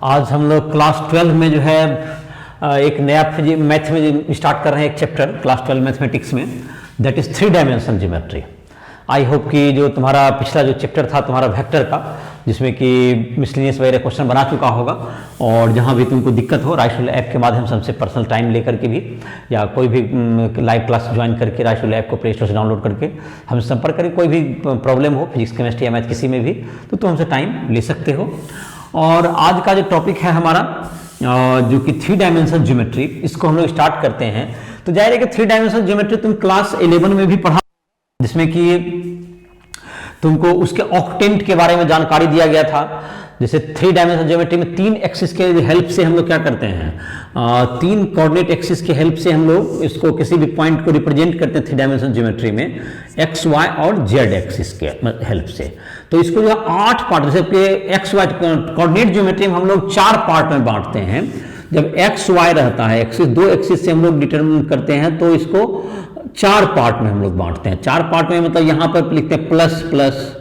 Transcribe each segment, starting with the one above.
आज हम लोग क्लास 12 में जो है एक नया मैथ में स्टार्ट कर रहे हैं, एक चैप्टर क्लास 12 मैथमेटिक्स में, that is 3 dimensional geometry. I hope कि जो तुम्हारा पिछला जो चैप्टर था तुम्हारा वेक्टर का, जिसमें कि मिसलिनियस वगैरह क्वेश्चन बना चुका होगा, और जहाँ भी तुमको दिक्कत हो राइसोल ऐप के माध्यम से हमसे पर्सनल टाइम लेकर के भी या कोई भी लाइव क्लास ज्वाइन करके राइसोल ऐप को प्ले स्टोर से डाउनलोड करके हमसे संपर्क करें। कोई भी प्रॉब्लम हो फिजिक्स, केमिस्ट्री या मैथ किसी में भी, तो तुम हमसे टाइम ले सकते हो। और आज का जो टॉपिक है हमारा जो कि 3 डायमेंशनल ज्योमेट्री, इसको हम लोग स्टार्ट करते हैं। तो जाहिर है कि 3 डायमेंशनल ज्योमेट्री तुम क्लास 11 में भी पढ़ा, जिसमें कि तुमको उसके ऑक्टेंट के बारे में जानकारी दिया गया था। जैसे 3 डायमेंशनल ज्योमेट्री में 3 एक्सिस के हेल्प से हम लोग क्या करते हैं, 3 कोऑर्डिनेट एक्सिस के हेल्प से हम लोग इसको किसी भी पॉइंट को रिप्रेजेंट करते हैं 3 डायमेंशनल ज्योमेट्री में, एक्स वाई और जेड एक्सिस के हेल्प से। तो इसको जो 8 पार्ट, जैसे कि एक्स वाई कोऑर्डिनेट ज्योमेट्री में हम लोग 4 पार्ट में बांटते हैं। जब एक्स वाई रहता है, एक्सिस 2 एक्सिस से हम लोग डिटरमिन करते हैं, तो इसको 4 पार्ट में हम लोग बांटते हैं। 4 पार्ट में मतलब यहाँ पर लिखते हैं प्लस प्लस,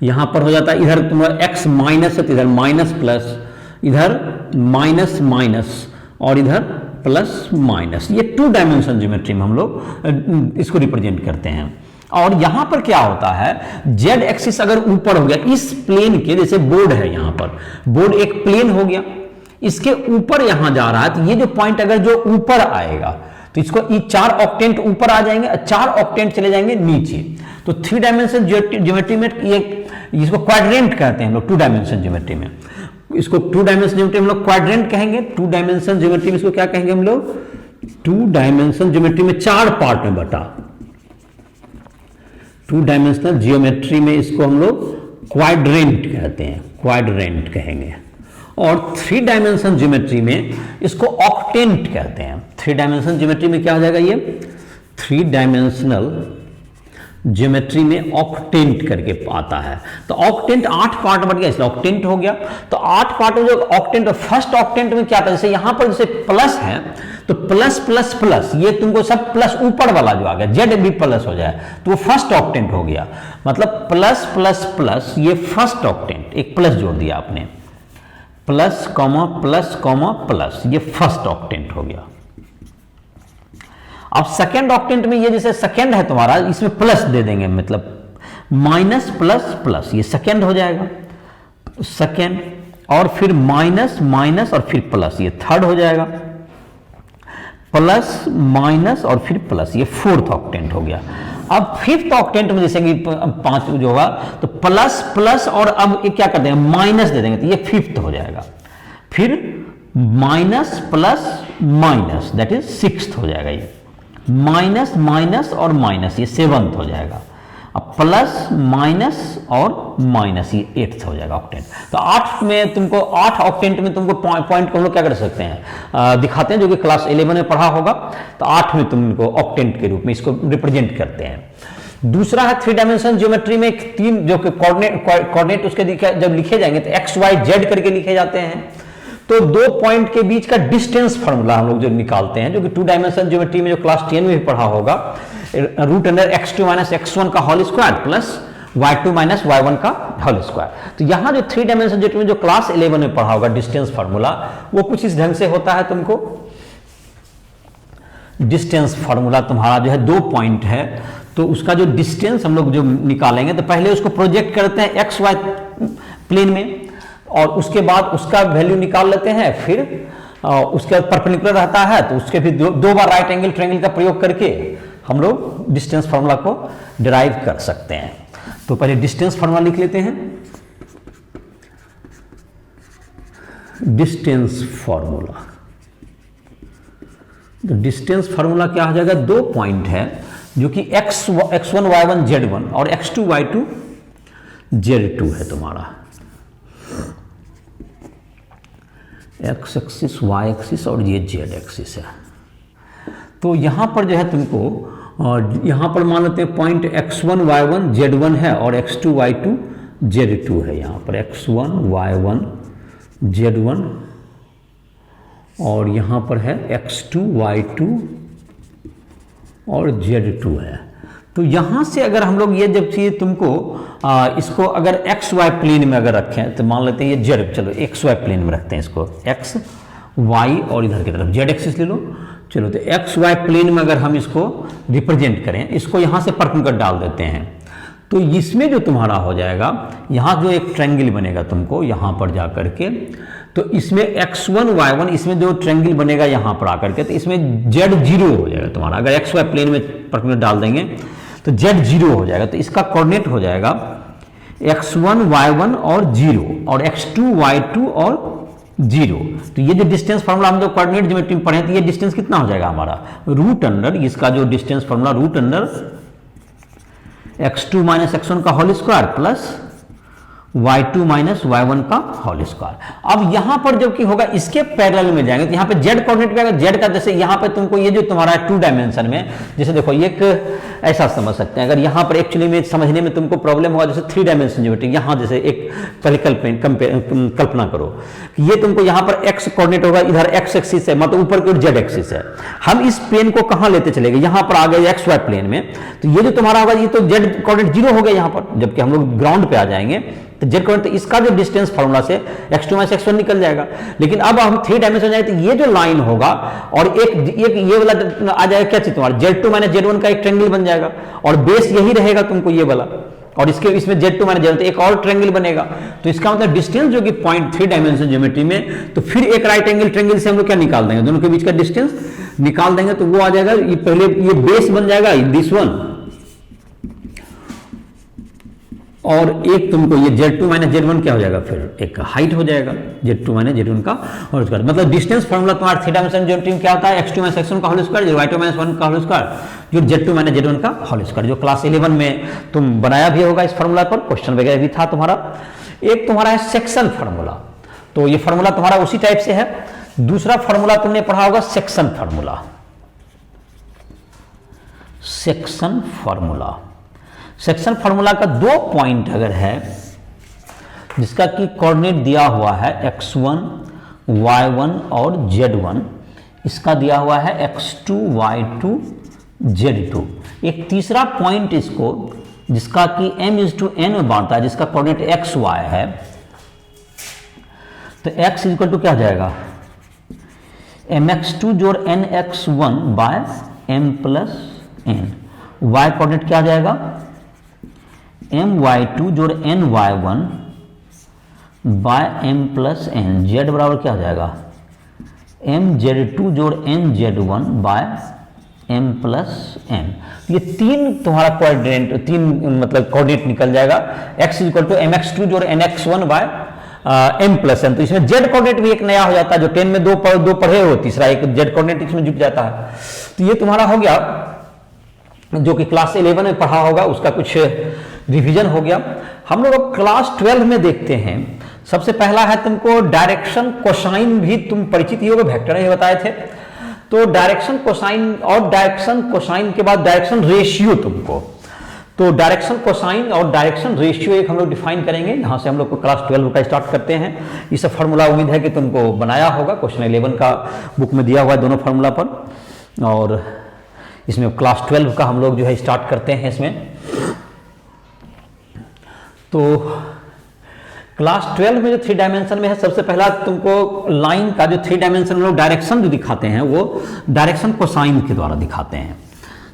यहाँ पर हो जाता है इधर तुम्हारा एक्स माइनस है तो इधर माइनस प्लस, इधर माइनस माइनस और इधर प्लस माइनस। ये 2 डायमेंशनल ज्योमेट्री में हम लोग इसको रिप्रेजेंट करते हैं। और यहाँ पर क्या होता है, जेड एक्सिस अगर ऊपर हो गया इस प्लेन के, जैसे बोर्ड है, यहाँ पर बोर्ड एक प्लेन हो गया, इसके ऊपर यहाँ जा रहा है, तो ये जो पॉइंट अगर जो ऊपर आएगा तो इसको 4 ऑक्टेंट ऊपर आ जाएंगे, 4 ऑक्टेंट चले जाएंगे नीचे। तो 3 डायमेंशनल ज्योमेट्री में ये इसको क्वाड्रेंट कहते हैं हम लोग 2 डायमेंशनल ज्योमेट्री में। इसको 2 डायमेंशनल ज्योमेट्री में हम लोग क्वाड्रेंट कहेंगे। 2 डायमेंशनल ज्योमेट्री में इसको क्या कहेंगे हम लोग, 2 डायमेंशनल ज्योमेट्री में 4 पार्ट में बटा। 2 डायमेंशनल ज्योमेट्री में इसको हम लोग क्वाड्रेंट कहते हैं, क्वाड्रेंट कहेंगे। और 3 डायमेंशनल ज्योमेट्री में इसको ऑक्टेंट कहते हैं। 3 डायमेंशनल ज्योमेट्री में क्या हो जाएगा, ये 3 डायमेंशनल ज्योमेट्री में ऑक्टेंट करके आता है। तो ऑक्टेंट 8 पार्ट बट गया, इसलिए ऑक्टेंट हो गया। तो 8 पार्ट में जो ऑक्टेंट, फर्स्ट ऑक्टेंट में क्या था, जैसे यहां पर जैसे प्लस है तो प्लस प्लस प्लस, ये तुमको सब प्लस ऊपर वाला जो आ गया, जेड भी प्लस हो जाए तो वो फर्स्ट ऑक्टेंट हो गया। मतलब प्लस प्लस प्लस, ये फर्स्ट ऑक्टेंट, एक प्लस जोड़ दिया आपने, प्लस कॉमा प्लस, ये फर्स्ट ऑक्टेंट हो गया। अब सेकेंड ऑक्टेंट में ये जैसे सेकेंड है तुम्हारा, इसमें प्लस दे देंगे, मतलब माइनस प्लस प्लस, ये सेकेंड हो जाएगा, सेकेंड। और फिर माइनस माइनस और फिर प्लस, ये थर्ड हो जाएगा, प्लस माइनस और फिर प्लस, ये फोर्थ ऑक्टेंट हो गया। अब फिफ्थ ऑक्टेंट में जैसे कि 5 जो होगा तो प्लस प्लस और अब ये क्या कर देंगे, माइनस दे देंगे, तो ये फिफ्थ हो जाएगा। फिर minus plus minus, that is sixth हो जाएगा। ये माइनस माइनस और माइनस, ये 7th हो जाएगा। अब प्लस माइनस और माइनस, ये 8th हो जाएगा ऑक्टेंट। तो 8 में तुमको, 8 ऑक्टेंट में तुमको पॉइंट को हम लोग क्या कर सकते हैं, दिखाते हैं, जो कि क्लास 11 में पढ़ा होगा। तो 8 में तुमको ऑक्टेंट के रूप में इसको रिप्रेजेंट करते हैं। दूसरा है 3 डायमेंशनल ज्योमेट्री में 3 जो कि कोऑर्डिनेट उसके जब लिखे जाएंगे तो एक्स वाई जेड करके लिखे जाते हैं। तो 2 पॉइंट के बीच का डिस्टेंस फार्मूला हम लोग जो निकालते हैं, जो कि 2 डायमेंशनल ज्योमेट्री में जो क्लास 10 में भी पढ़ा होगा, root under x2 minus x1 का whole square plus y2 minus y1 का होल स्क्वायर। तो यहां जो 3 डायमेंशनल ज्योमेट्री में जो क्लास 11 में पढ़ा होगा डिस्टेंस फार्मूला, वो कुछ इस ढंग से होता है। तुमको डिस्टेंस फार्मूला तुम्हारा जो है 2 पॉइंट है, तो उसका जो डिस्टेंस हम लोग जो निकालेंगे, तो पहले उसको प्रोजेक्ट करते हैं एक्स वाई प्लेन में, और उसके बाद उसका वैल्यू निकाल लेते हैं। फिर उसके परपेंडिकुलर रहता है तो उसके फिर 2 बार राइट एंगल ट्रायंगल का प्रयोग करके हम लोग डिस्टेंस फार्मूला को डिराइव कर सकते हैं। तो पहले डिस्टेंस फार्मूला लिख लेते हैं। डिस्टेंस फार्मूला, तो डिस्टेंस फार्मूला क्या हो जाएगा, 2 पॉइंट है जो कि x1 y1 z1 और x2 y2 z2 है तुम्हारा, एक्स एक्सिस वाई एक्सिस और ये जेड एक्सिस है। तो यहां पर जो है तुमको, यहां पर मान लेते हैं पॉइंट x1 y1 z1 है और x2 y2 z2 है। यहां पर x1 y1 z1 और यहां पर है x2 y2 और z2 है। तो यहाँ से अगर हम लोग ये जब चीज़ तुमको इसको अगर एक्स वाई प्लेन में अगर रखें तो मान लेते हैं ये जेड, चलो एक्स वाई प्लेन में रखते हैं इसको, एक्स वाई और इधर की तरफ जेड एक्सिस ले लो। चलो तो एक्स वाई प्लेन में अगर हम इसको रिप्रेजेंट करें, इसको यहाँ से परपेंडिकुलर डाल देते हैं, तो इसमें जो तुम्हारा हो जाएगा, यहाँ जो एक ट्रायंगल बनेगा तुमको यहाँ पर जा करके, तो इसमें x1 y1 इसमें जो ट्रायंगल बनेगा यहाँ पर आकर के, तो इसमें z 0 हो जाएगा तुम्हारा। अगर एक्स वाई प्लेन में परपेंडिकुलर डाल देंगे तो z 0 हो जाएगा, तो इसका कोऑर्डिनेट हो जाएगा x1 y1 और 0 और x2 y2 और 0। तो ये जो डिस्टेंस फार्मूला हम जो कोऑर्डिनेट ज्योमेट्री में पढ़े थे, ये डिस्टेंस कितना हो जाएगा हमारा, रूट अंडर इसका जो distance formula root under x2 minus x1 का whole square plus y2 minus y1 का होल स्क्वायर। अब यहां पर जब कि होगा इसके पैरेलल में जाएंगे तो यहां पे z कोऑर्डिनेट पे आएगा, z का जैसे यहां पे तुमको ये जो तुम्हारा 2 डायमेंशन में, जैसे देखो ये एक ऐसा समझ सकते हैं, अगर यहां पर एक्चुअली में समझने में तुमको प्रॉब्लम होगा, जैसे 3 डायमेंशन ज्योमेट्री, यहां जैसे एक पहले कल्पना करो कि ये तुमको यहां पर x कोऑर्डिनेट होगा, इधर x एक्सिस है, मतलब ऊपर की ओर z एक्सिस है। हम इस प्लेन को कहां लेते चलेंगे, यहां पर आ गए x y प्लेन में, तो ये जो तुम्हारा होगा ये तो z कोऑर्डिनेट 0 हो गया यहां पर, जबकि हम लोग ग्राउंड पे आ जाएंगे तो जेड कोऑर्डिनेट, तो इसका जो डिस्टेंस फार्मूला से x2 माइनस x1 निकल जाएगा। लेकिन अब हम 3 डायमेंशन जाए तो ये जो लाइन होगा और एक ये वाला आ जाएगा, क्या चीज तुम्हारा z2 माइनस z1 का एक ट्रायंगल बन जाएगा, और बेस यही रहेगा तुमको ये वाला, और इसके इसमें z2 माइनस z1 तो एक और ट्रायंगल बनेगा। तो इसका मतलब डिस्टेंस जो कि पॉइंट 3 डायमेंशन ज्योमेट्री में, तो फिर एक राइट एंगल ट्रायंगल से हम लोग क्या निकाल देंगे, दोनों के बीच का डिस्टेंस निकाल देंगे, तो वो आ जाएगा, ये पहले ये बेस बन जाएगा दिस वन, और एक तुमको ये z2 माइनस z1 क्या हो जाएगा, फिर एक हाइट हो जाएगा z2 माइनस z1 का होल स्क्वायर। मतलब डिस्टेंस फार्मूला तुम्हारा 3 डायमेंशन ज्योमेट्री में क्या होता है, x2 माइनस x1 का होल स्क्वायर, y2 माइनस 1 का होल स्क्वायर, जो z2 माइनस z1 का होल स्क्वायर, जो क्लास 11 में तुम बनाया भी होगा इस फार्मूला पर, क्वेश्चन वगैरह भी था तुम्हारा। एक तुम्हारा है सेक्शन फार्मूला, तो ये फार्मूला तुम्हारा उसी टाइप से है। दूसरा फार्मूला तुमने पढ़ा होगा section formula, section formula. Section formula का 2 पॉइंट अगर है जिसका कि कोऑर्डिनेट दिया हुआ है x1 y1 और z1, इसका दिया हुआ है x2 y2 z2। एक तीसरा पॉइंट इसको जिसका कि m/n में बांटता है, जिसका कोऑर्डिनेट x y है, तो x इक्वल टू क्या हो जाएगा, mx2 जोड़ nx1 by m plus n। y coordinate क्या आ जाएगा, my2 जोड़ ny1 by m plus n। z बराबर क्या हो जाएगा, mz2 जोड़ nz1 bye m plus n। ये 3 तुम्हारा कोऑर्डिनेट, 3 मतलब कोऑर्डिनेट निकल जाएगा, x इक्वल टू mx2 जोड़ nx1 by m plus n। तो इसमें z कोऑर्डिनेट भी एक नया हो जाता है, जो 10 में दो पढ़े हो, तीसरा एक z कोऑर्डिनेट इसमें जुट जाता है। तो ये तुम्हारा हो गया जो कि क्लास 11 में पढ़ा होगा, उसका कुछ रिवीजन हो गया। हम लोग क्लास 12 में देखते हैं, सबसे पहला है तुमको डायरेक्शन कोसाइन, भी तुम परिचित ही होगे, वेक्टर ही बताए थे। तो डायरेक्शन कोसाइन और डायरेक्शन कोसाइन के बाद डायरेक्शन रेशियो तुमको, तो डायरेक्शन कोसाइन और डायरेक्शन रेशियो एक हम लोग डिफाइन करेंगे। यहाँ से हम लोग को क्लास 12 का स्टार्ट करते हैं। इस फार्मूला उम्मीद है कि तुमको बनाया होगा, क्वेश्चन 11 का बुक में दिया हुआ है दोनों फार्मूला पर, और इसमें क्लास 12 का हम लोग जो है स्टार्ट करते हैं इसमें। तो क्लास 12 में जो 3 डायमेंशन में है, सबसे पहला तुमको लाइन का जो 3 डायमेंशन में लोग डायरेक्शन जो दिखाते हैं वो डायरेक्शन कोसाइन के द्वारा दिखाते हैं।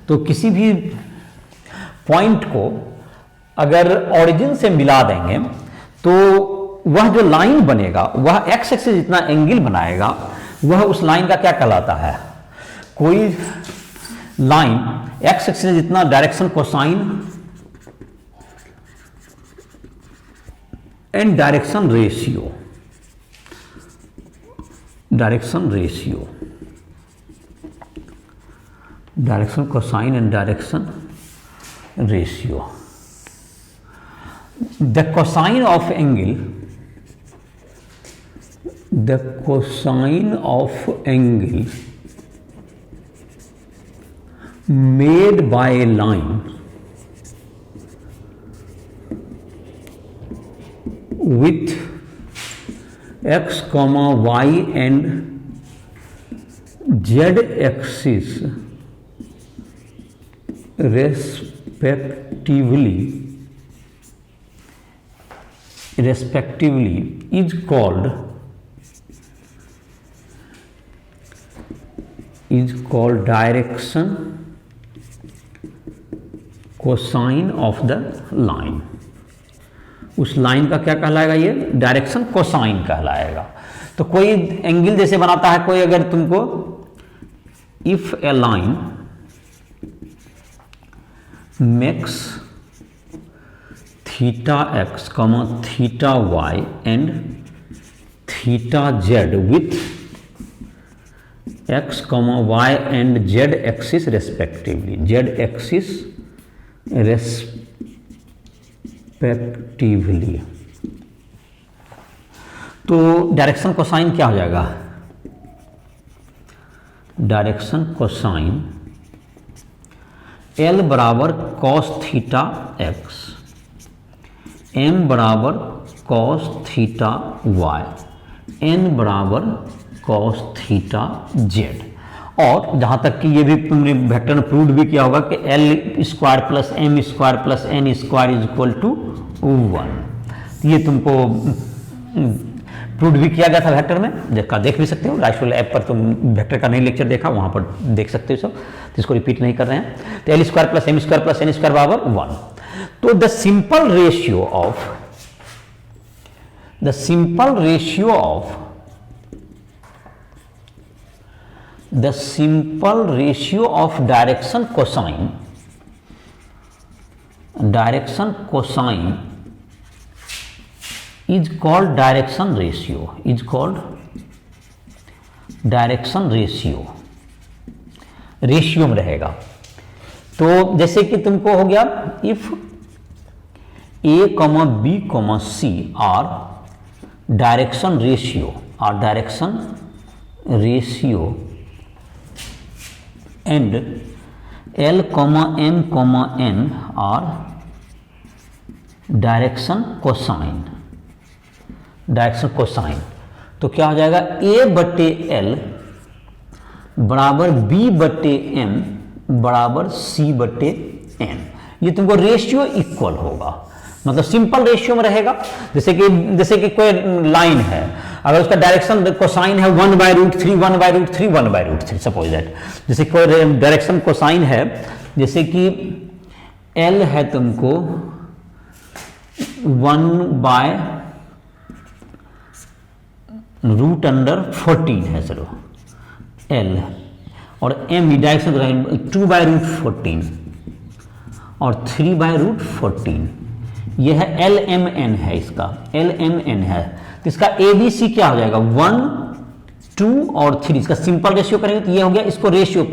तो किसी भी पॉइंट को अगर ओरिजिन से मिला देंगे तो वह जो लाइन बनेगा वह एक्स एक्सिस जितना एंगल बनाएगा, वह उस लाइन का क्या कहलाता है, कोई लाइन एक्स एक्सिस जितना direction cosine and direction ratio, direction ratio, direction cosine and direction ratio. The cosine of angle, the cosine of angle made by a line with x, y and z axis respectively is called direction cosine of the line। उस line का क्या कहलाएगा? ये direction cosine कहलाएगा। तो कोई angle जैसे बनाता है कोई, अगर तुमको if a line makes theta X comma theta Y and theta Z with x, y and z axis respectively, तो डायरेक्शन कोसाइन क्या हो जाएगा? डायरेक्शन कोसाइन L बराबर कॉस थीटा एक्स, M बराबर कॉस थीटा वाई, N बराबर cos theta Z. और जहां तक कि ये भी तुमने वेक्टर में प्रूव भी किया होगा कि L square plus M square plus N square is equal to 1। ये तुमको प्रूव भी किया गया था वेक्टर में, जिसका देख भी सकते हो। राइसफुल ऐप पर तुम वेक्टर का नहीं लेक्चर देखा, वहां पर देख सकते हो सब, तो इसको रिपीट नहीं कर रहे हैं। तो L square plus M square plus N square बराबर 1। तो the simple ratio of direction cosine is called direction ratio, ratio में रहेगा। तो जैसे कि तुमको हो गया if a, b, c are direction ratio and L, M, N are direction cosine. तो क्या हो जाएगा? A बटे L बराबर B बटे M बराबर C बटे N। ये तुमको रेशियो इक्वल होगा, मतलब सिंपल रेशियो में रहेगा। जैसे कि कोई लाइन है, अगर उसका डायरेक्शन कोसाइन है 1/√3 1/√3 1/√3, सपोज दैट। जैसे कोई डायरेक्शन कोसाइन है, जैसे कि L है तुमको 1/√14 है, चलो L, और M डायरेक्शन 2/√14 और 3/√14। यह है LMN है, इसका LMN है। तो इसका ABC क्या हो जाएगा? 1, 2 और 3। इसका सिंपल रेशियो करेंगे तो ये हो गया। इसको रेशियो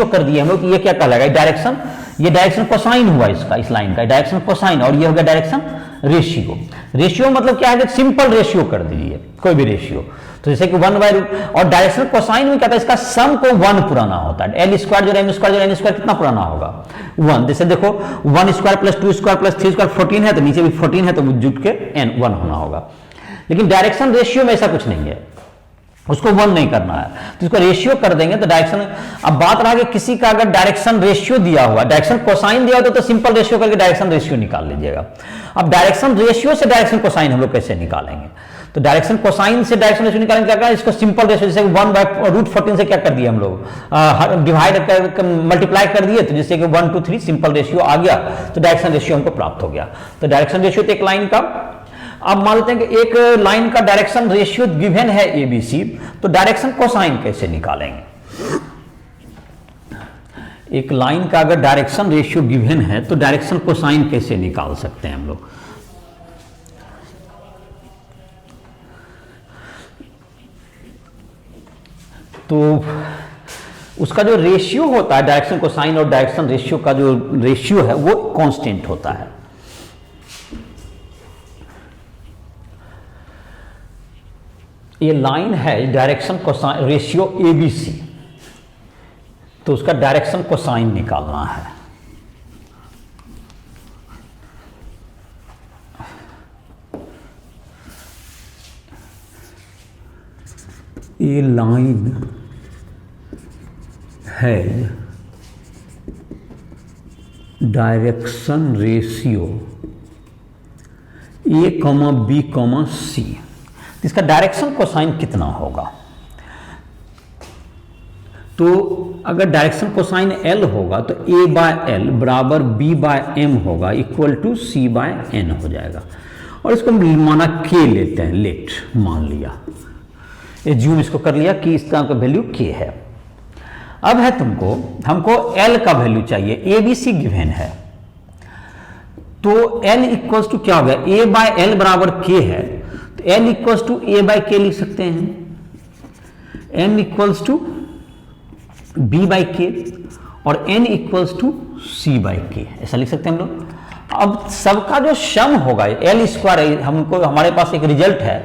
कर दिया हम लोग, ये क्या कहलाएगा? डायरेक्शन, ये डायरेक्शन कोसाइन हुआ इसका, इस लाइन का डायरेक्शन कोसाइन, और ये हो गया डायरेक्शन रेशियो मतलब क्या है कि सिंपल रेशियो कर दीजिए, कोई भी रेशियो। तो जैसे कि 1/√, और डायरेक्शन कोसाइन में क्या था? इसका सम को 1 पुराना होता है। एल स्क्वायर जो एम स्क्वायर जो एन स्क्वायर कितना पुराना होगा? 1। जैसे देखो 1 square plus 2 square plus 3 square 14 है, तो नीचे भी 14 है, तो जुट के n 1 होना होगा। लेकिन डायरेक्शन रेशियो में ऐसा कुछ नहीं है, उसको 1 नहीं करना है, तो इसको रेशियो कर देंगे तो डायरेक्शन। अब बात रहा कि किसी का अगर डायरेक्शन रेशियो दिया हुआ, डायरेक्शन कोसाइन दिया हो तो सिंपल रेशियो करके डायरेक्शन रेशियो निकाल लीजिएगा। अब डायरेक्शन रेशियो से डायरेक्शन कोसाइन हम लोग कैसे निकालेंगे? तो डायरेक्शन कोसाइन से डायरेक्शन रेशियो निकालेंगे, क्या करना है? इसको सिंपल रेशियो, जैसे 1/√14 से क्या कर दिया हम लोग? डिवाइड कर मल्टीप्लाई कर दिए, तो जैसे कि 1 to 3 सिंपल रेशियो आ गया, तो डायरेक्शन रेशियो हमको प्राप्त हो गया। तो डायरेक्शन रेशियो तो एक लाइन का। अब मान लेते हैं कि एक लाइन का डायरेक्शन रेशियो गिवन है ABC, तो डायरेक्शन कोसाइन कैसे निकालेंगे? एक लाइन का अगर डायरेक्शन रेशियो गिवन है तो डायरेक्शन कोसाइन कैसे निकाल सकते हैं हम लोग? तो उसका जो रेशियो होता है डायरेक्शन कोसाइन और डायरेक्शन रेशियो का जो रेशियो है वो कांस्टेंट होता है। ये लाइन है डायरेक्शन कोसाइन रेशियो ABC, तो उसका डायरेक्शन कोसाइन निकालना है। ये लाइन है direction ratio A comma B comma सी, इसका डायरेक्शन कोसाइन कितना होगा? तो अगर डायरेक्शन कोसाइन एल होगा तो ए बाय एल बराबर बी बाय एम होगा equal to C by N हो जाएगा। और इसको हम माना के लेते हैं, लेट मान लिया, एज्यूम इसको कर लिया कि इसका वैल्यू के है। अब है हमको एल का वैल्यू चाहिए, ए बी सी गिवन है, तो एल इक्वल्स टू क्या हो गया, ए बाय एल बराबर के है, तो L equals to A by K लिख सकते हैं, M equals to B by K और n equals to C by K, ऐसा लिख सकते हैं हम लोग। अब सबका जो सम होगा एल स्क्वायर, हमको हमारे पास एक रिजल्ट है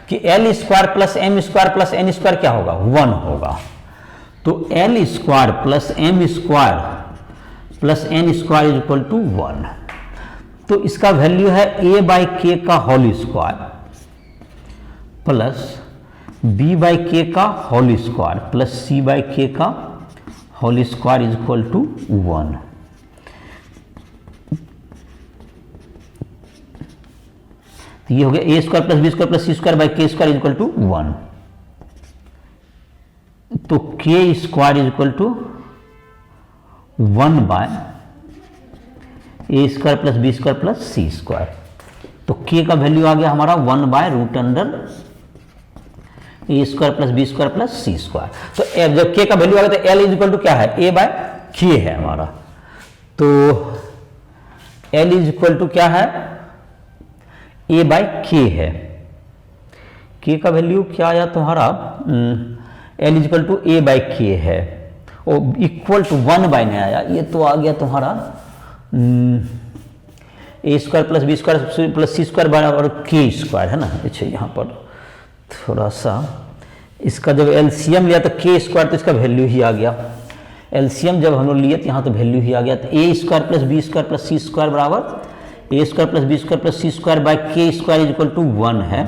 कि L square plus M square plus N square क्या होगा, 1 होगा। तो L square plus M square plus N square is equal to 1। तो इसका वैल्यू है ए बाई के का whole square plus B by K का whole square plus C by K का whole square is equal to 1। तो ये हो गया A square plus B square plus C square by के स्क्वायर इज इक्वल टू 1। तो K square is equal to 1 by A square plus B square plus C square. तो K का value आ गया हमारा 1 by root under A square plus B square plus C square. तो जब के का वैल्यू आ गया तो एल इज इक्वल टू क्या है, ए बाय के है हमारा। तो एल इज इक्वल टू क्या है, ए बाय के है। के का वैल्यू क्या आया तुम्हारा, L is equal to A by K है, और इक्वल टू 1 बाय नहीं आया, ये तो आ गया तुम्हारा A square plus B square plus C square बराबर के स्क्वायर है ना। अच्छा यहाँ पर थोड़ा सा इसका जब एलसीएम लिया तो के स्क्वायर, तो इसका वैल्यू ही आ गया। एलसीएम जब हम लोग लिए तो यहाँ तो वैल्यू ही आ गया। तो A square plus B square plus C square बराबर A square plus B square plus C square by K square is equal to 1 है।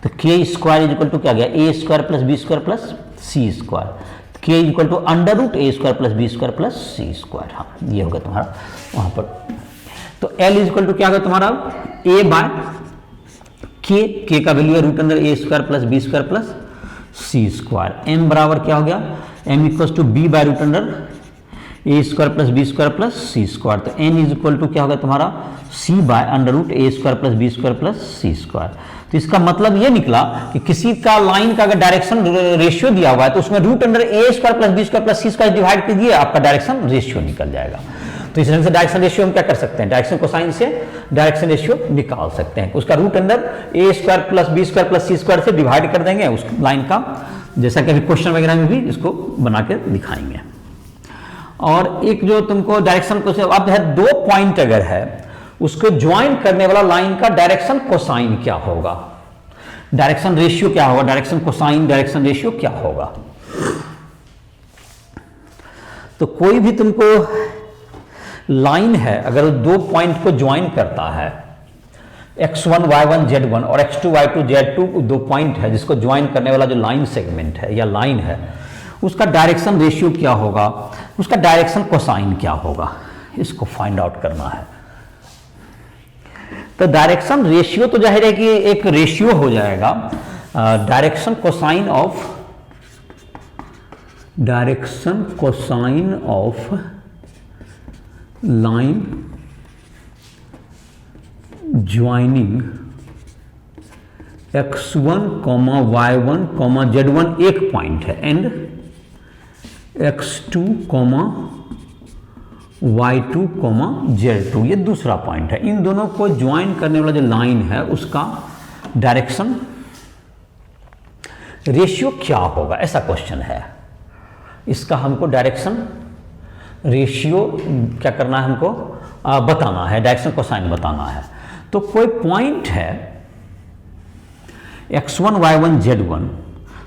तो K square is equal to क्या गया, A square plus B square plus C square, K is equal to under root A square plus B square plus C square. हाँ ये होगा तुम्हारा वहाँ पर। तो एल इज इक्वल टू क्या होगा तुम्हारा, ए बाय के का वैल्यू है root under A square plus B square plus C square. M बराबर क्या हो गया, M equal to B by root under A square plus B square plus C square. तो एन इज इक्वल टू क्या होगा तुम्हारा, C by under root A square plus B square plus C square. तो इसका मतलब ये निकला कि किसी का लाइन का अगर डायरेक्शन रेशियो दिया हुआ है तो उसमें root under A square plus B square plus C square divide कीजिए, आपका डायरेक्शन रेशियो निकल जाएगा। तो इस ढंग से डायरेक्शन रेशियो हम क्या कर सकते हैं, डायरेक्शन कोसाइन से डायरेक्शन रेशियो निकाल सकते हैं। उसका root under A square plus B square plus C square से डिवाइड कर देंगे उस लाइन का, जैसा कि अभी क्वेश्चन वगैरह में भी इसको बना के दिखाएंगे। और एक जो तुमको डायरेक्शन को अब है 2 पॉइंट अगर है उसको ज्वाइन करने वाला लाइन का डायरेक्शन कोसाइन क्या होगा, डायरेक्शन रेशियो क्या होगा, डायरेक्शन कोसाइन डायरेक्शन रेशियो क्या होगा। तो कोई भी तुमको लाइन है अगर 2 पॉइंट को ज्वाइन करता है, x1 y1 z1 और x2 y2 z2 2 पॉइंट है जिसको ज्वाइन करने वाला जो लाइन सेगमेंट है या लाइन है, उसका डायरेक्शन रेशियो क्या होगा, उसका डायरेक्शन कोसाइन क्या होगा, इसको फाइंड आउट करना है। तो डायरेक्शन रेशियो तो जाहिर है कि एक रेशियो हो जाएगा, direction cosine of line joining x1, y1, z1 एक पॉइंट है एंड x2, y2, z2 ये दूसरा पॉइंट है। इन दोनों को ज्वाइन करने वाला जो लाइन है उसका डायरेक्शन रेशियो क्या होगा, ऐसा क्वेश्चन है। इसका हमको डायरेक्शन रेशियो क्या करना है, हमको बताना है, डायरेक्शन कोसाइन बताना है। तो कोई पॉइंट है x1, y1, z1,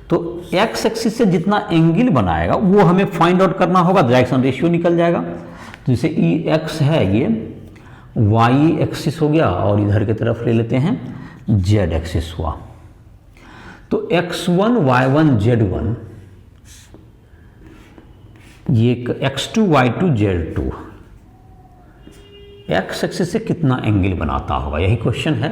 तो x एक्सिस से जितना एंगल बनाएगा वो हमें फाइंड आउट करना होगा, डायरेक्शन रेशियो निकल जाएगा। तो जैसे x है ये y एक्सिस हो गया और इधर की तरफ ले लेते हैं z एक्सिस हुआ। तो x1, y1, z1 ये x2, y2, z2 x axis से कितना एंगल बनाता होगा, यही क्वेश्चन है।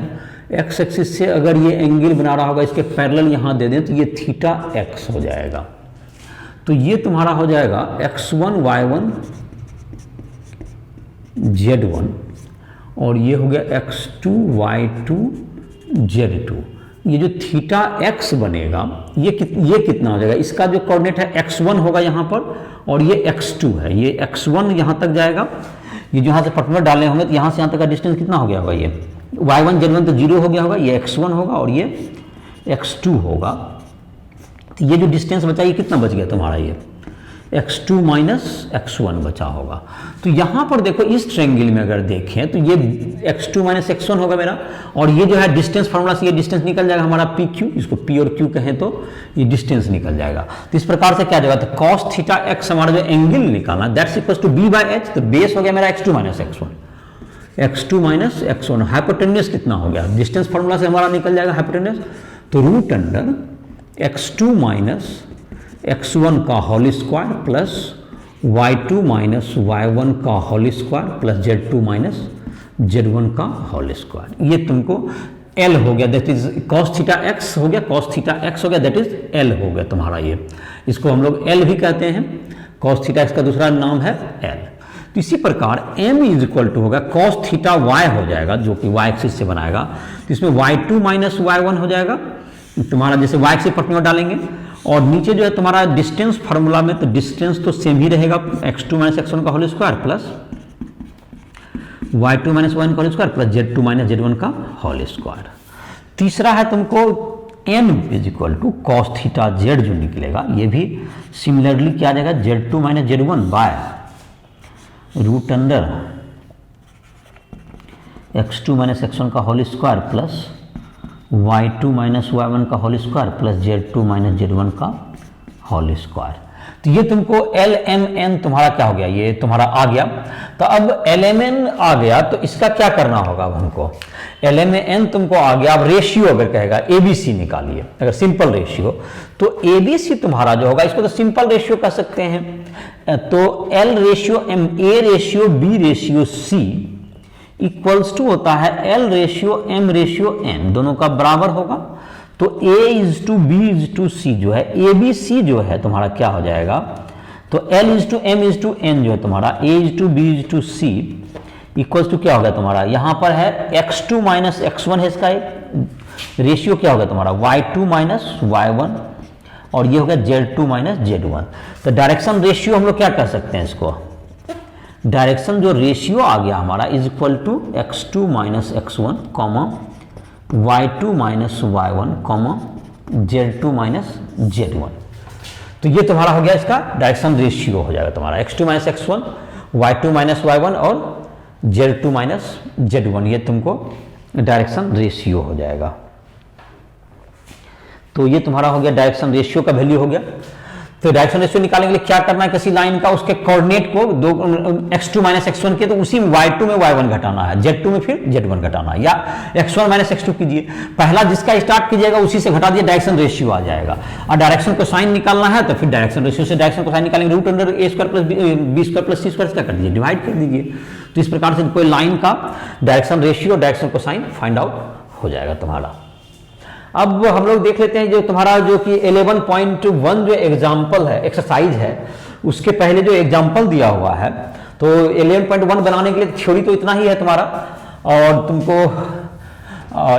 एक्स एक्सिस से अगर ये एंगल बना रहा होगा, इसके पैरेलल यहाँ दे दें तो ये थीटा एक्स हो जाएगा। तो ये तुम्हारा हो जाएगा x1 y1 z1 और ये हो गया x2 y2 z2। ये जो थीटा x बनेगा ये कितना हो जाएगा, इसका जो कोऑर्डिनेट है x1 होगा यहाँ पर और ये x2 है, ये x1 यहाँ तक जाएगा। ये जो यहाँ से पर्टिकुलर डालने होंगे तो यहाँ से यहाँ तक का डिस्टेंस कितना हो गया होगा, ये y1 z1 तो 0 हो गया होगा, ये x1 होगा और ये x2 होगा। तो ये जो डिस्टेंस बचा ये कितना बच गया तुम्हारा, ये x2 माइनस x1 बचा होगा। तो यहाँ पर देखो इस ट्रायंगल में अगर देखें तो ये x2 माइनस x1 होगा मेरा, और ये जो है डिस्टेंस फार्मूला से ये डिस्टेंस निकल जाएगा हमारा PQ, इसको P और Q कहें तो ये डिस्टेंस निकल जाएगा। तो इस प्रकार से क्या जाएगा, तो cos थीटा x हमारा जो एंगल निकालना दैट्स इक्वल्स टू b/h, तो बेस हो गया मेरा x2 minus x1, x2 minus x1। Hypotenuse कितना हो गया, डिस्टेंस फार्मूला से हमारा निकल जाएगा हाइपोटेन्यूस, तो root under x2 minus x1 का whole square plus y2 minus y1 का whole square plus z2 minus z1 का होल स्क्वायर। ये तुमको L हो गया, that is cos theta x हो गया, cos थीटा x हो गया, दैट इज L हो गया तुम्हारा। ये इसको हम लोग L भी कहते हैं, cos थीटा x का दूसरा नाम है L। तो इसी प्रकार m इज इक्वल टू होगा cos थीटा y हो जाएगा, जो कि y एक्सिस से बनाएगा। तो इसमें y2 माइनस y1 हो जाएगा तुम्हारा, जैसे y एक्सिस पर्टिकुलर डालेंगे, और नीचे जो है तुम्हारा डिस्टेंस फार्मूला में तो डिस्टेंस तो सेम ही रहेगा, x2 माइनस x1 का whole square plus y2 minus y1 का whole square plus z2 minus z1 का होल स्क्वायर। तीसरा है तुमको m is equal to cos theta z जो निकलेगा, ये भी सिमिलरली क्या आ जाएगा, z2 minus z1 by root under x2 minus x1 का whole square plus y2 minus y1 का whole square plus z2 minus z1 का होल स्क्वायर। तो ये तुमको LMN तुम्हारा क्या हो गया, ये तुम्हारा आ गया। तो अब LMN आ गया तो इसका क्या करना होगा अब हमको, LMN तुमको आ गया। अब रेशियो अगर कहेगा ABC निकालिए, अगर सिंपल रेशियो तो ABC तुम्हारा जो होगा, इसको तो सिंपल रेशियो कह सकते हैं। तो L ratio M, A ratio B ratio C equals to होता है L ratio M ratio N, दोनों का बराबर होगा। तो A is to B is to C जो है, ABC जो है तुम्हारा क्या हो जाएगा, तो L is to M is to N जो है तुम्हारा A is to B is to C equals to क्या होगा तुम्हारा, यहां पर है x2 माइनस x1 है, इसका एक रेशियो क्या होगा तुम्हारा y2 माइनस y1 और ये होगा z2 माइनस z1। तो डायरेक्शन रेशियो हम लोग क्या कह सकते हैं इसको, डायरेक्शन जो रेशियो आ गया हमारा is equal to x2 minus x1 comma y2 minus y1 comma z2 minus z1। तो ये तुम्हारा हो गया इसका डायरेक्शन रेशियो हो जाएगा तुम्हारा x2 minus x1, y2 minus y1 और z2 माइनस z1, ये तुमको डायरेक्शन रेशियो हो जाएगा। तो ये तुम्हारा हो गया डायरेक्शन रेशियो का वैल्यू हो गया। तो डायरेक्शन रेशियो निकालने के लिए क्या करना है, किसी लाइन का उसके कोऑर्डिनेट को दो x2 माइनस x1 के, तो उसी y2 में y1 घटाना है, z2 में फिर z1 घटाना है, या x1 माइनस x2 कीजिए, पहला जिसका स्टार्ट कीजिएगा उसी से घटा दिए, डायरेक्शन रेशियो आ जाएगा। और डायरेक्शन को साइन निकालना है तो फिर डायरेक्शन रेशियो से डायरेक्शन को साइन निकालेंगे, root under a square plus b square plus c square क्या कर दीजिए, डिवाइड कर दीजिए। तो इस प्रकार से कोई लाइन का डायरेक्शन रेशियो डायरेक्शन को साइन फाइंड आउट हो जाएगा तुम्हारा। अब हम लोग देख लेते हैं जो तुम्हारा जो कि 11.1 जो एग्जाम्पल है, एक्सरसाइज है, उसके पहले जो एग्जाम्पल दिया हुआ है। तो 11.1 बनाने के लिए थ्योरी तो इतना ही है तुम्हारा, और तुमको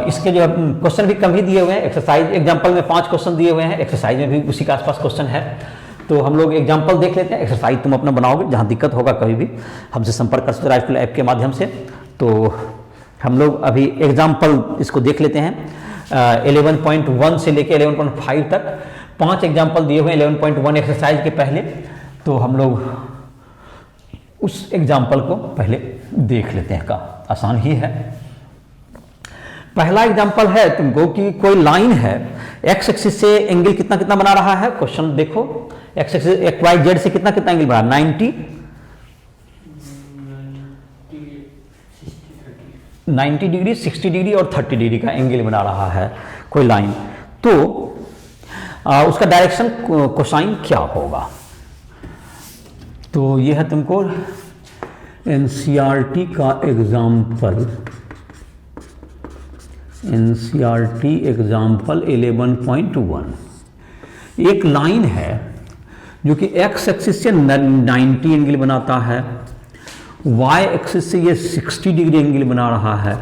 इसके जो क्वेश्चन भी कम ही दिए हुए हैं। एक्सरसाइज एग्जाम्पल में 5 क्वेश्चन दिए हुए हैं, एक्सरसाइज में भी उसी के आसपास क्वेश्चन है। तो हम लोग एग्जाम्पल देख लेते हैं, एक्सरसाइज तुम अपना बनाओगे, जहाँ दिक्कत होगा कभी भी हमसे संपर्क कर सकते हो राइट ऐप के माध्यम से। तो हम लोग अभी एग्जाम्पल इसको देख लेते हैं। 11.1 से लेके 11.5 तक 5 एग्जाम्पल दिए हुए हैं 11.1 एक्सरसाइज के पहले। तो हम लोग उस एग्जाम्पल को पहले देख लेते हैं, का आसान ही है। पहला एग्जाम्पल है तुमको कि कोई लाइन है, एक्स एक्सिस से एंगल कितना कितना बना रहा है, क्वेश्चन देखो, X axis X Y Z से कितना कितना एंगल बना, 90 डिग्री, 60 डिग्री और 30 डिग्री का एंगल बना रहा है कोई लाइन। तो उसका डायरेक्शन कोसाइन क्या होगा। तो यह है तुमको एनसीईआरटी का एग्जाम्पल, एनसीईआरटी एग्जाम्पल 11.1, एक लाइन है जो कि एक्स एक्सिस से 90 एंगल बनाता है, वाई एक्सिस से ये 60 डिग्री एंगल बना रहा है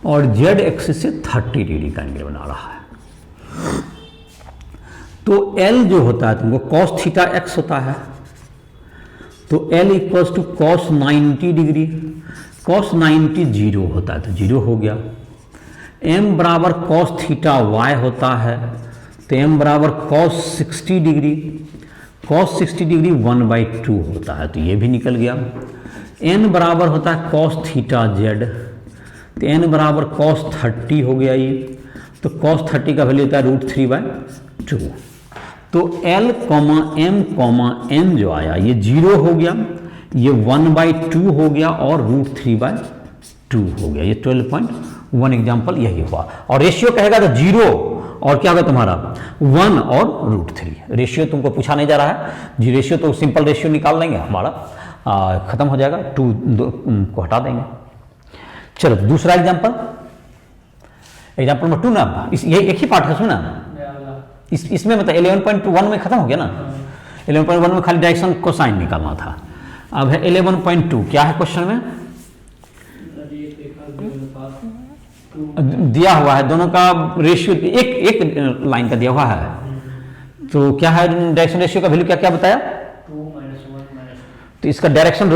और जेड एक्सिस से 30 डिग्री का एंगल बना रहा है। तो L जो होता है तुमको cos थीटा x होता है, तो L equals to cos 90 degree, cos 90 zero होता है तो जीरो हो गया। M बराबर cos थीटा y होता है, तो M बराबर cos 60 डिग्री, cos 60 डिग्री 1/2 होता है तो ये भी निकल गया। N बराबर होता है cos थीटा z, तो N बराबर cos 30 हो गया ये, तो cos 30 का वैल्यू होता है √3/2। तो L, M, N जो आया ये जीरो हो गया, ये 1/2 हो गया और √3/2 हो गया। ये 12.1 एग्जाम्पल यही हुआ। और रेशियो कहेगा तो जीरो और क्या होगा तुम्हारा 1 और √3। रेशियो तुमको पूछा नहीं जा रहा है जी, रेशियो तो सिंपल रेशियो निकाल लेंगे हमारा, खत्म हो जाएगा, 2 को हटा देंगे। चलो दूसरा एग्जाम्पल, एग्जाम्पल नंबर 2 ना, ये एक ही पार्ट है, सुना इसमें मतलब 11.1 में खत्म हो गया ना। 11.1 में खाली डायरेक्शन कोसाइन निकालना था। अब है 11.2, क्या है क्वेश्चन में दिया हुआ है, दोनों का रेशियो एक लाइन का दिया हुआ है, तो क्या है डायरेक्शन रेशियो का वैल्यू क्या क्या बताया, 2 - 1 - तो इसका डायरेक्शन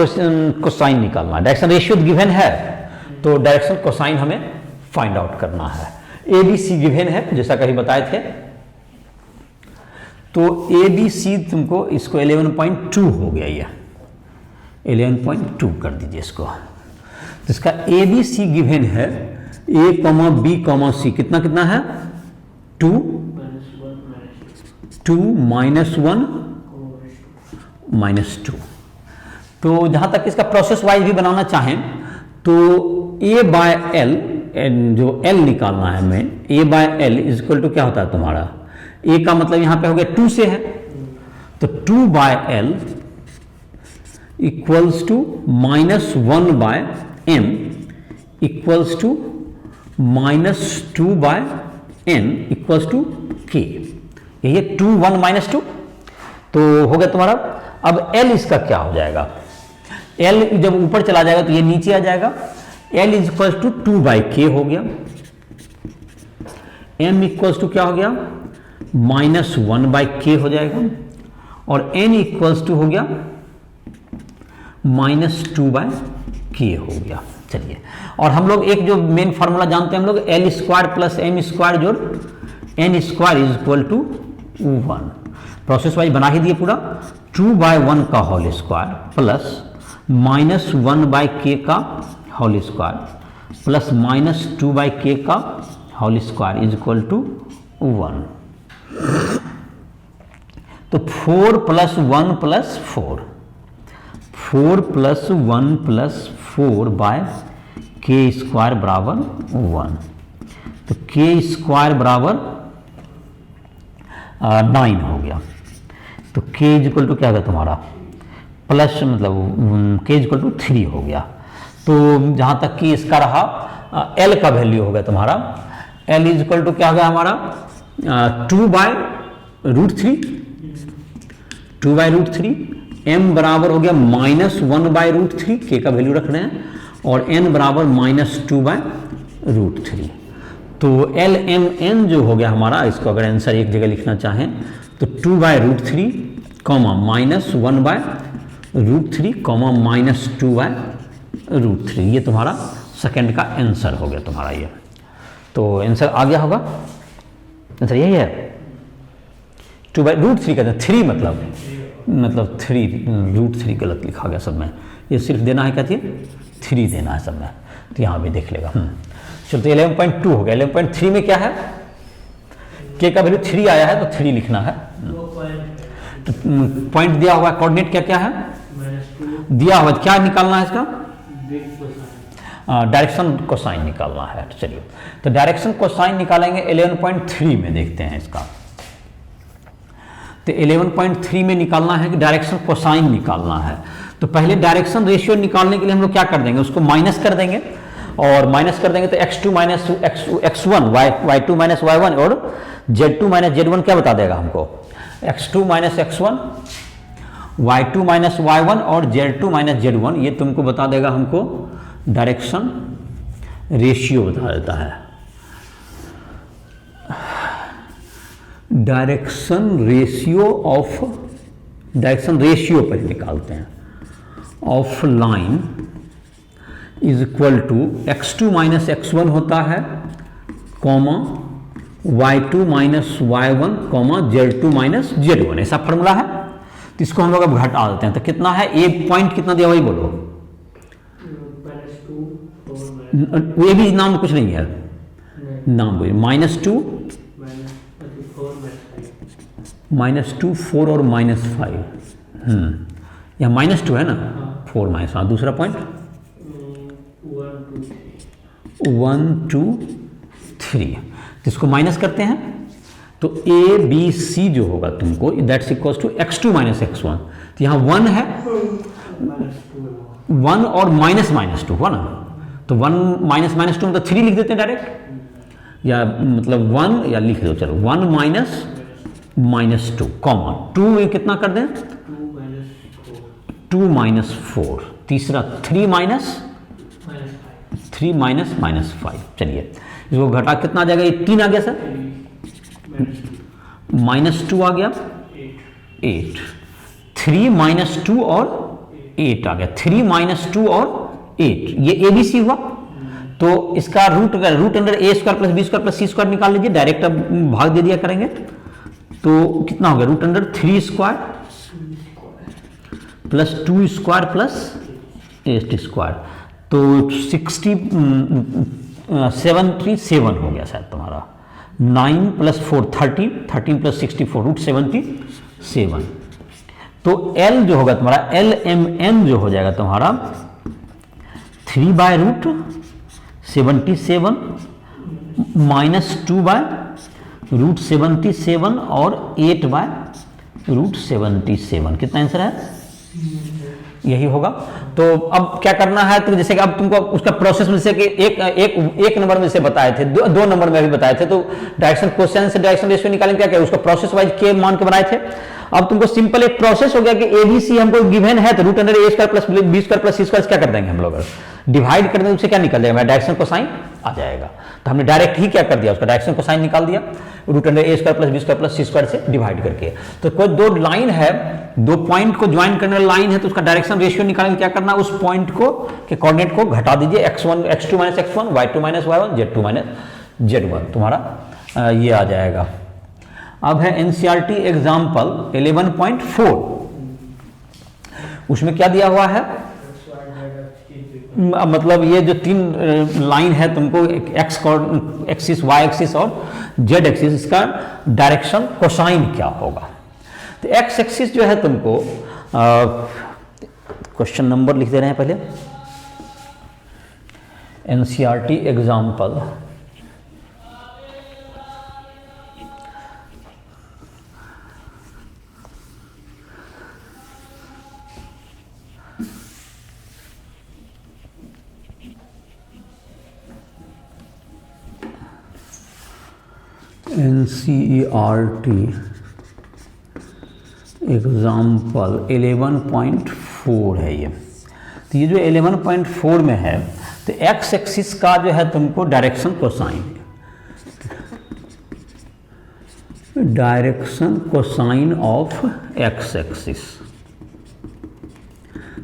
कोसाइन निकालना है। डायरेक्शन रेशियो गिवन है तो डायरेक्शन कोसाइन हमें फाइंड आउट करना है। ABC गिवन है जैसा कहीं बताए थे, तो ABC तुमको इसको 11.2 हो गया, ये 11.2 कर दीजिए इसको। तो इसका ABC गिवन है A, B, C, कितना कितना है 2 - 1 - 2। तो जहां तक इसका प्रोसेस वाइज भी बनाना चाहें तो A/L, जो L निकालना है हमें, A/L इज इक्वल टू क्या होता है तुम्हारा, A का मतलब यहां पे हो गया 2 से है, तो 2/L equals to -1/m equals to -2/n equals to k। ये 2 1 -2 तो हो गया तुम्हारा। अब L इसका क्या हो जाएगा, L जब ऊपर चला जाएगा तो ये नीचे आ जाएगा, L is equals to 2/k हो गया, M इक्वल्स टू क्या हो गया -1/k हो जाएगा, और N इक्वल्स टू हो गया -2/k हो गया। चलिए, और हम लोग एक जो मेन फार्मूला जानते हैं हम लोग, L² + M² जोड़ N² is equal to 1। Process wise बना ही दिए पूरा, 2/1 का होल स्क्वायर प्लस -1/k का होल स्क्वायर प्लस -2/k का whole square is equal to 1। तो 4 + 1 + 4, 4 + 1 + 4/k² बराबर 1, तो k² बराबर 9 हो गया। तो k इज इक्वल टू क्या होगा तुम्हारा प्लस, मतलब k इज इक्वल टू 3 हो गया। तो जहां तक कि इसका रहा L का वैल्यू होगा तुम्हारा, L इज इक्वल टू क्या होगा हमारा 2/√3, 2/√3, M बराबर हो गया -1/√3, k का वैल्यू रख रहे हैं, और N बराबर -2/√3। तो LMN जो हो गया हमारा, इसको अगर आंसर एक जगह लिखना चाहें तो 2/√3, -1/√3, -2/√3, ये तुम्हारा सेकंड का आंसर हो गया तुम्हारा ये। तो आंसर आ गया होगा, आंसर यही है 2/√3 का 3, मतलब 3 गलत लिखा गया सब में, ये सिर्फ देना है, कहती है 3 देना है सब में, तो यहाँ भी देख लेगा। चलो, तो 11.2 हो गया। 11.3 में क्या है, k का वैल्यू 3 आया है तो 3 लिखना है। तो पॉइंट दिया हुआ है, कोऑर्डिनेट क्या क्या है दिया हुआ, क्या निकालना है इसका, डायरेक्शन कोसाइन निकालना है। तो चलिए, तो डायरेक्शन कोसाइन निकालेंगे 11.3 में, देखते हैं इसका। तो 11.3 में निकालना है कि डायरेक्शन कोसाइन निकालना है, तो पहले डायरेक्शन रेशियो निकालने के लिए हम लोग क्या कर देंगे, उसको माइनस कर देंगे, और माइनस कर देंगे तो x2 minus x1 y2 minus y1 और z2 माइनस z1 क्या बता देगा हमको, x2 minus x1 y2 minus y1 और z2 माइनस z1, ये तुमको बता देगा हमको डायरेक्शन रेशियो बता देता है। डायरेक्शन रेशियो पर निकालते हैं of line is equal to x2 minus x1 होता है comma y2 minus y1 comma z2 minus z1, ऐसा फॉर्मूला है। तो इसको हम लोग अब घटा देते हैं, तो कितना है, ए पॉइंट कितना दिया वही बोलो, ये भी नाम कुछ नहीं है, नाम बोलिए, -2 -2 4 और -5, या -2 है ना, 4 माइनस, हाँ दूसरा पॉइंट 1 2 3, तो इसको माइनस करते हैं तो ए बी सी जो होगा तुमको that's equals to x2 minus x1, तो यहाँ 1 है, 1 और -2 हुआ ना, तो 1 -2 मतलब 3 लिख देते हैं डायरेक्ट, या मतलब 1 या लिख दो, चलो 1 माइनस -2 कॉमा 2 में कितना कर दें 2 माइनस 4, तीसरा 3 माइनस -5, चलिए इसको घटा कितना आ जाएगा, ये 3 आ गया सर, -2 आ गया 8, 3 -2 और 8 आ गया, 3 -2 और 8, ये ABC हुआ। तो इसका root under a square plus B square plus C square निकाल लीजिए, डायरेक्ट अब भाग दे दिया करेंगे, तो कितना हो गया, root under 3 square plus 2 square plus 8 square, तो 77 हो गया शायद तुम्हारा, 9 प्लस 4 30, 13 प्लस 64 रूट 77, तो L जो होगा तुम्हारा LMN जो हो जाएगा तुम्हारा 3 by root 77 minus 2 by root 77 और 8 बाय रूट 77, कितना आंसर है, यही होगा। तो अब क्या करना है, तो जैसे कि अब तुमको उसका प्रोसेस में, जैसे कि एक नंबर में से बताए थे, दो नंबर में भी बताए थे, तो डायरेक्शन क्वेश्चन से डायरेक्शन रेशियो निकालेंगे, क्या क्या उसका प्रोसेस वाइज के मान के बनाए थे। अब तुमको सिंपल एक प्रोसेस हो गया कि ABC हमको गिवन है, तो root under a square plus B square plus C square क्या कर देंगे हम लोग, डिवाइड कर देंगे, उससे क्या निकल जाएगा, डायरेक्शन कोसाइन आ जाएगा। तो हमने डायरेक्ट ही क्या कर दिया, उसका डायरेक्शन कोसाइन निकाल दिया, root under a square plus B square plus C square से डिवाइड करके। तो कोई दो लाइन है, दो पॉइंट को ज्वाइन करने वाली लाइन है, तो उसका डायरेक्शन रेशियो निकालेंगे, क्या करना, उस पॉइंट को के कोऑर्डिनेट को घटा दीजिए, x2 minus x1 y2 minus y1 z2 minus z1, तुम्हारा ये आ जाएगा। अब है NCERT एग्जाम्पल 11.4, उसमें क्या दिया हुआ है, मतलब ये जो 3 लाइन है तुमको x एक्सिस, y एक्सिस और z एक्सिस, इसका डायरेक्शन कोसाइन क्या होगा। तो x एक्सिस जो है तुमको क्वेश्चन नंबर लिख दे रहे हैं पहले, NCERT एग्जाम्पल 11.4 है ये। तो ये जो 11.4 में है, तो x एक्सिस का जो है तुमको डायरेक्शन कोसाइन है, direction cosine of x axis.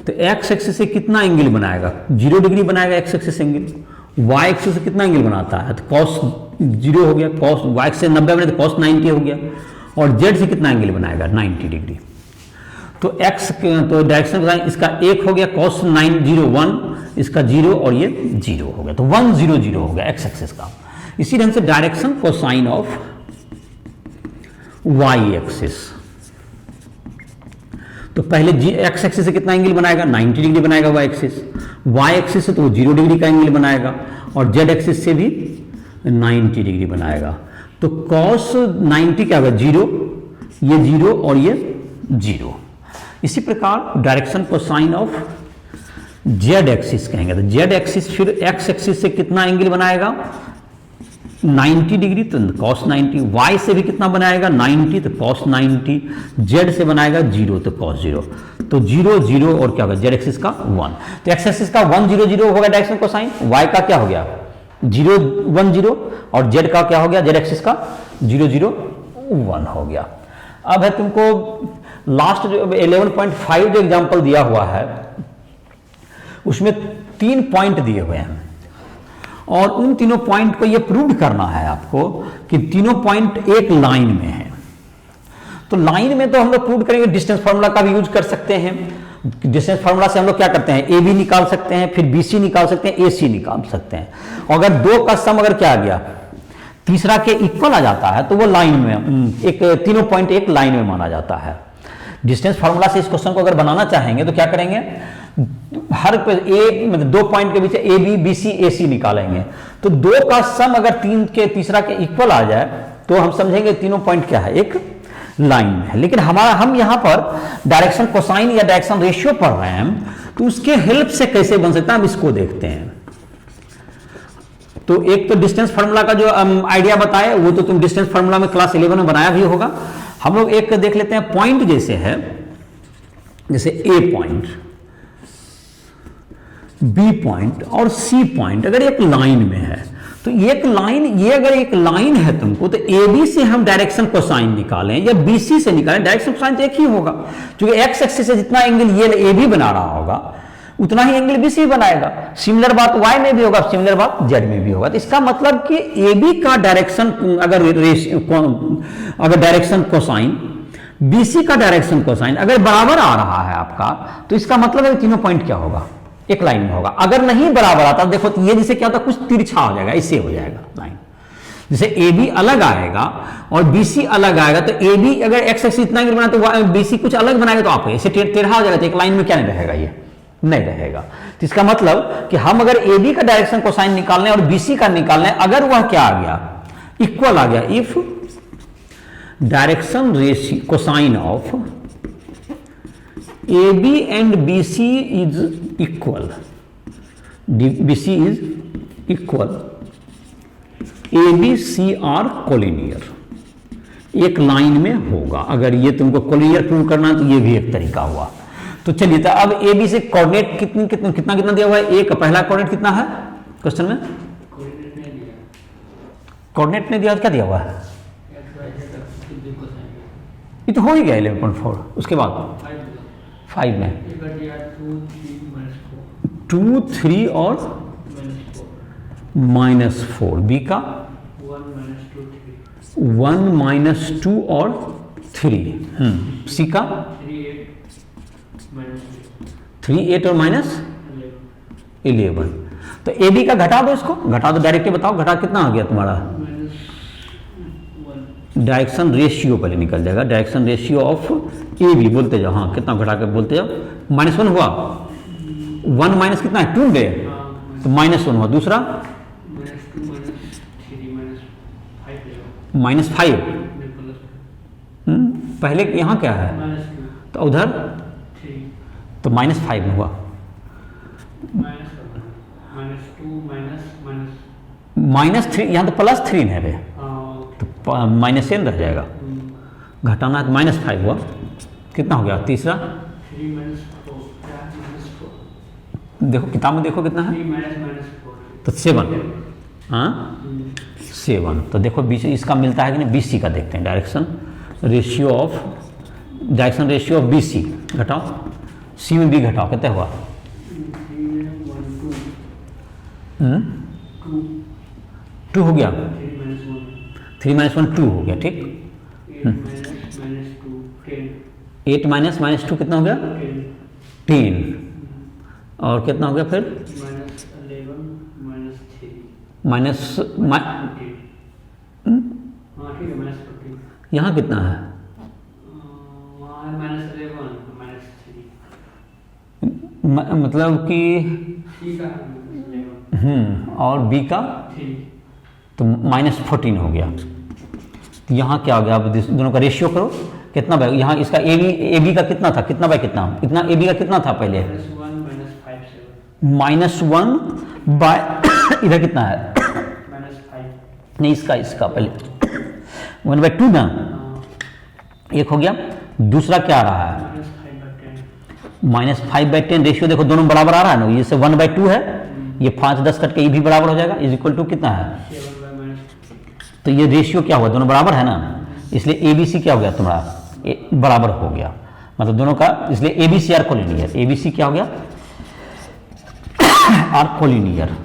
तो x एक्सिस से कितना एंगल बनाएगा, 0 डिग्री बनाएगा x axis angle, y axis से कितना एंगल बनाता है, तो cos 0 हो गया, cos y से 90 बने तो cos 90 हो गया, और z से कितना एंगल बनाएगा, 90 डिग्री। तो x तो डायरेक्शन कोसाइन इसका 1 हो गया, cos 90 1, इसका 0 और ये 0 हो गया, तो 1 0 0 हो गया x एक्सिस का। इसी ढंग से direction cosine of y axis, तो पहले x एक्सिस से कितना एंगल बनाएगा, 90 डिग्री बनाएगा y एक्सिस, y एक्सिस से तो 0 डिग्री का एंगल बनाएगा, और z एक्सिस से भी 90 डिग्री बनाएगा। तो cos 90 क्या होगा, 0, ये 0 और ये 0, इसी प्रकार direction cosine of Z axis कहेंगे, तो जेड एक्सिस फिर एक्स एक्सिस से कितना एंगल बनाएगा 90 डिग्री, तो cos 90, y से भी कितना बनाएगा 90, तो cos 90, z से बनाएगा 0, तो cos 0, तो 0 0 और क्या होगा z एक्सिस का 1, तो x एक्सिस का 1 0 0 होगा डायरेक्शन कोसाइन, y का क्या हो गया 0 1 0 और z का क्या हो गया z एक्सिस का 0 0 1 हो गया। अब है तुमको लास्ट जो 11.5 जो एग्जांपल दिया हुआ है उसमें 3 पॉइंट दिए हुए हैं और उन तीनों पॉइंट को ये प्रूव करना है आपको कि तीनों पॉइंट एक लाइन में है। तो लाइन में तो हम लोग प्रूव करेंगे, डिस्टेंस फार्मूला का भी यूज कर सकते हैं। डिस्टेंस फार्मूला से हम लोग क्या करते हैं, ए बी निकाल सकते हैं, फिर बी सी निकाल सकते हैं, ए सी निकाल सकते हैं। और अगर दो का सम अगर क्या आ गया तीसरा के इक्वल आ जाता है तो वो लाइन में एक तीनों पॉइंट एक लाइन में माना जाता है। डिस्टेंस फार्मूला से इस क्वेश्चन को अगर बनाना चाहेंगे तो क्या करेंगे, हर ए मतलब दो पॉइंट के बीच ए बी बी सी ए सी निकालेंगे, तो दो का सम अगर तीन के तीसरा के इक्वल आ जाए तो हम समझेंगे तीनों पॉइंट क्या है एक लाइन में है। लेकिन हम यहां पर डायरेक्शन कोसाइन या डायरेक्शन रेशियो पढ़ रहे हैं तो उसके हेल्प से कैसे बन सकता है हम इसको देखते हैं। तो एक तो डिस्टेंस फार्मूला का जो आइडिया बताया वो तो तुम डिस्टेंस फार्मूला में क्लास 11 में बनाया भी होगा। हम लोग एक देख लेते हैं पॉइंट जैसे है, जैसे ए पॉइंट बी पॉइंट और सी पॉइंट अगर एक लाइन में है तो एक लाइन ये अगर एक लाइन है तुमको तो ए बी से हम डायरेक्शन कोसाइन निकालें या बी सी से निकालें, डायरेक्शन कोसाइन तो एक ही होगा क्योंकि एक्स एक्सिस से जितना एंगल ये ए बी बना रहा होगा उतना ही एंगल बी सी बनाएगा। सिमिलर बात वाई में भी होगा, सिमिलर बात जेड में भी होगा। तो इसका मतलब कि ए बी का डायरेक्शन अगर डायरेक्शन कोसाइन बी सी का डायरेक्शन कोसाइन अगर बराबर आ रहा है आपका तो इसका मतलब है तीनों पॉइंट क्या होगा एक लाइन में होगा। अगर नहीं बराबर आता देखो तो ये जैसे क्या होता है कुछ तिरछा हो जाएगा, इससे हो जाएगा लाइन। जैसे ए बी अलग आएगा और बी सी अलग आएगा तो ए बी अगर एक्स एक्सिस इतना एंगल बना तो बी सी कुछ अलग बनाएगा तो आप ऐसे टेढ़ा हो जाएगा, तो एक लाइन में क्या नहीं रहेगा, ये नहीं रहेगा। तो इसका मतलब कि हम अगर ए बी का डायरेक्शन कोसाइन निकालने और बी सी का निकालने अगर वह क्या आ गया इक्वल आ गया, if direction ratio cosine of AB and BC is equal, BC is equal, ABC are collinear, एक लाइन में होगा। अगर ये तुमको कोलिनियर प्रूव करना है तो ये भी एक तरीका हुआ। तो चलिए तो अब ए बी से कोऑर्डिनेट कितना दिया हुआ है, ए का पहला कोऑर्डिनेट कितना है क्वेश्चन में, कोऑर्डिनेट नहीं दिया तो क्या दिया हुआ है, ये तो हो ही गया 11.4। उसके बाद 5 में 2 3 और -4, बी का 1 -2 और 3, सी का 3 8 और -11। तो ए बी का घटा दो, इसको घटा दो, डायरेक्ट बताओ घटा कितना आ गया तुम्हारा, डायरेक्शन रेशियो पहले निकल जाएगा, direction ratio of A B बोलते जाओ, हाँ कितना घटा कर बोलते जाओ, -1 हुआ, 1 माइनस कितना है 2 गए तो -1 हुआ, दूसरा -5, पहले यहाँ क्या है तो उधर तो -5 में हुआ, -3 यहाँ तो +3 है रे तो -10 रह जाएगा, घटाना है तो -5 हुआ, कितना हो गया तीसरा, देखो किताब में देखो कितना है तो 7, हाँ 7। तो देखो बीच इसका मिलता है कि नहीं, BC का देखते हैं, डायरेक्शन रेशियो ऑफ BC घटाओ, सी में भी घटाओ, कितना हुआ 2 हो गया, 3 -1 2 हो गया, ठीक। 8 -2 कितना हो गया 10 और कितना हो गया फिर यहाँ कितना है मतलब कि और बी का तो -14 हो गया। यहाँ क्या हो गया, अब दोनों का रेशियो करो, कितना बाय, यहाँ इसका ए बी का कितना था, कितना बाय कितना, इतना ए बी का कितना था पहले, -1 -5 7 -1 बाय इधर कितना है, -5 नहीं इसका पहले 1/2 ना, एक हो गया। दूसरा क्या आ रहा है, -5/10 रेशियो देखो दोनों बराबर आ रहा है ना, ये से 1/2 है, ये 5-10 कट के ये भी बराबर हो जाएगा, इज इक्वल टू कितना है, 7/-2 तो ये रेशियो क्या हुआ, दोनों बराबर है ना, इसलिए ए बी सी क्या हो गया तुम्हारा, बराबर हो गया, मतलब दोनों का, इसलिए A B C are collinear, A B C क्या हो गया आर कोलिनियर।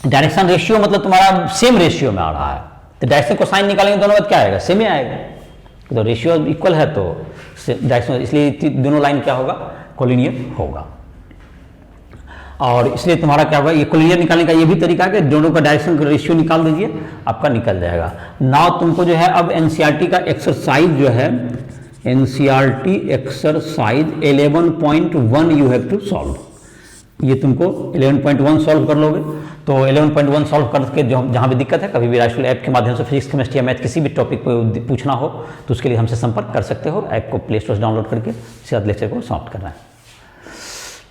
डायरेक्शन रेशियो मतलब तुम्हारा सेम रेशियो में आ रहा है, तो डायरेक्शन को साइन निकालेंगे दोनों का क्या आएगा, सेम ही आएगा, तो रेशियो इक्वल है तो डायरेक्शन, इसलिए दोनों लाइन क्या होगा, कोलिनियर होगा। और इसलिए तुम्हारा क्या होगा, ये कोलिनियर निकालने का ये भी तरीका है कि दोनों का डायरेक्शन का रेशियो निकाल दीजिए, आपका निकल जाएगा। नाउ तुमको जो है अब एनसीईआरटी का एक्सरसाइज जो है, NCERT exercise 11.1 you have to solve, ये तुमको 11.1 सॉल्व कर लोगे, तो 11.1 सॉल्व करके जो जहाँ भी दिक्कत है, कभी भी राइफल ऐप के माध्यम से फिजिक्स केमिस्ट्री या मैथ किसी भी टॉपिक पर पूछना हो तो उसके लिए हमसे संपर्क कर सकते हो। ऐप को प्ले स्टोर से डाउनलोड करके इस लेक्चर को समाप्त करना है।